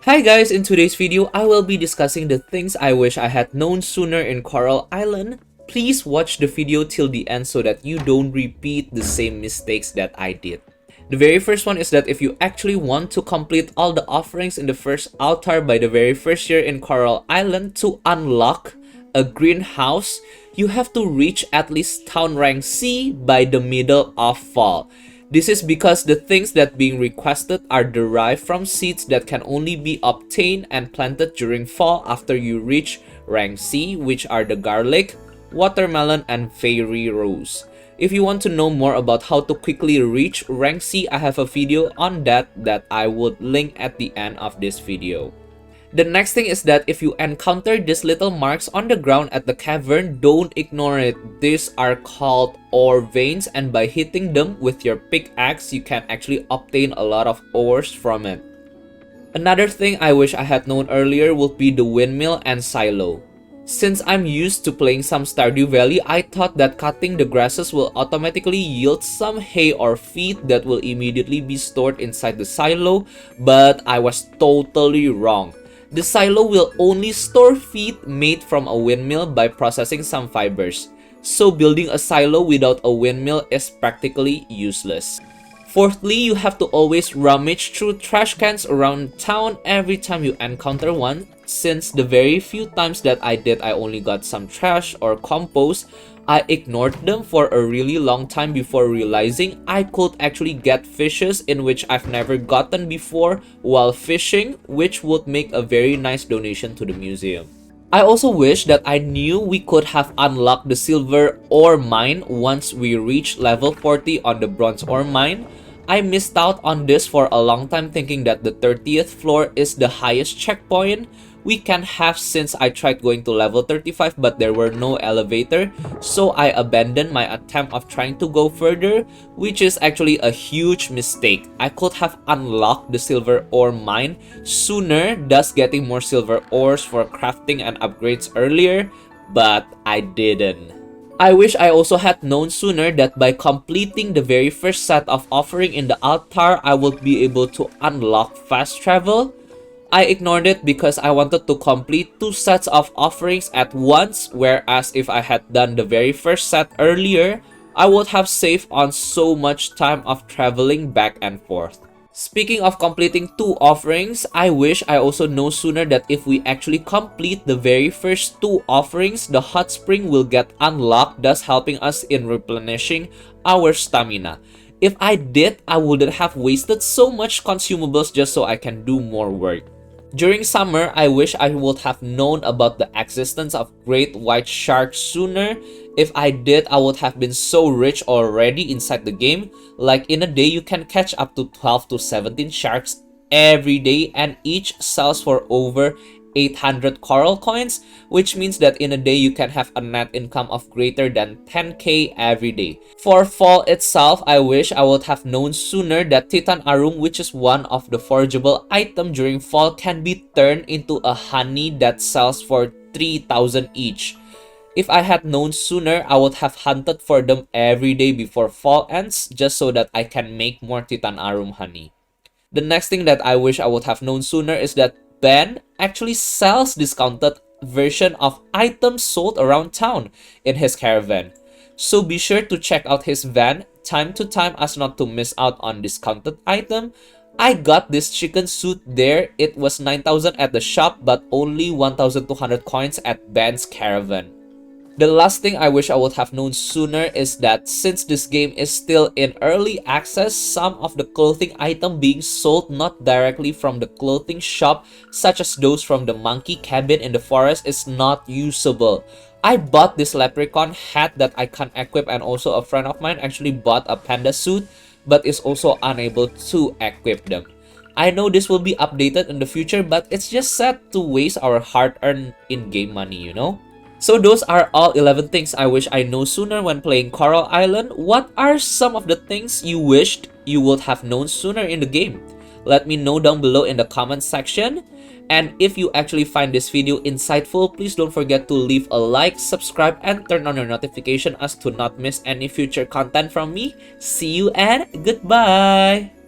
Hi guys, in today's video, I will be discussing the things I wish I had known sooner in Coral Island. Please watch the video till the end so that you don't repeat the same mistakes that I did. The very first one is that if you actually want to complete all the offerings in the first altar by the very first year in Coral Island to unlock a greenhouse, you have to reach at least town rank C by the middle of fall. This is because the things that being requested are derived from seeds that can only be obtained and planted during fall after you reach rank C, which are the garlic, watermelon, and fairy rose. If you want to know more about how to quickly reach rank C, I have a video on that I would link at the end of this video. The next thing is that if you encounter these little marks on the ground at the cavern, don't ignore it. These are called ore veins, and by hitting them with your pickaxe, you can actually obtain a lot of ores from it. Another thing I wish I had known earlier would be the windmill and silo. Since I'm used to playing some Stardew Valley, I thought that cutting the grasses will automatically yield some hay or feed that will immediately be stored inside the silo, but I was totally wrong. The silo will only store feed made from a windmill by processing some fibers, so building a silo without a windmill is practically useless. Fourthly, you have to always rummage through trash cans around town every time you encounter one. Since the very few times that I did, I only got some trash or compost, I ignored them for a really long time before realizing I could actually get fishes in which I've never gotten before while fishing, which would make a very nice donation to the museum. I also wish that I knew we could have unlocked the silver ore mine once we reached level 40 on the bronze ore mine. I missed out on this for a long time thinking that the 30th floor is the highest checkpoint we can have since I tried going to level 35 but there were no elevator, so I abandoned my attempt of trying to go further, which is actually a huge mistake. I could have unlocked the silver ore mine sooner, thus getting more silver ores for crafting and upgrades earlier, but I didn't. I wish I also had known sooner that by completing the very first set of offering in the altar, I would be able to unlock fast travel. I ignored it because I wanted to complete 2 sets of offerings at once, whereas if I had done the very first set earlier, I would have saved on so much time of traveling back and forth. Speaking of completing 2 offerings, I wish I also know sooner that if we actually complete the very first 2 offerings, the hot spring will get unlocked, thus helping us in replenishing our stamina. If I did, I wouldn't have wasted so much consumables just so I can do more work. During summer, I wish I would have known about the existence of great white sharks sooner. If I did, I would have been so rich already inside the game. Like in a day, you can catch up to 12 to 17 sharks every day and each sells for over 800 coral coins, which means that in a day you can have a net income of greater than 10k every day. For fall itself, I wish I would have known sooner that Titan Arum, which is one of the forgeable items during fall, can be turned into a honey that sells for 3,000 each. If I had known sooner, I would have hunted for them every day before fall ends just so that I can make more Titan Arum honey. The next thing that I wish I would have known sooner is that Ben actually sells discounted version of items sold around town in his caravan. So be sure to check out his van time to time as not to miss out on discounted item. I got this chicken suit there. It was 9,000 at the shop but only 1,200 coins at Ben's caravan. The last thing I wish I would have known sooner is that since this game is still in early access, some of the clothing item being sold not directly from the clothing shop, such as those from the monkey cabin in the forest, is not usable. I bought this leprechaun hat that I can't equip, and also a friend of mine actually bought a panda suit but is also unable to equip them. I know this will be updated in the future, but it's just sad to waste our hard-earned in-game money, you know? So those are all 11 things I wish I know sooner when playing Coral Island. What are some of the things you wished you would have known sooner in the game? Let me know down below in the comment section. And if you actually find this video insightful, please don't forget to leave a like, subscribe, and turn on your notification as to not miss any future content from me. See you and goodbye!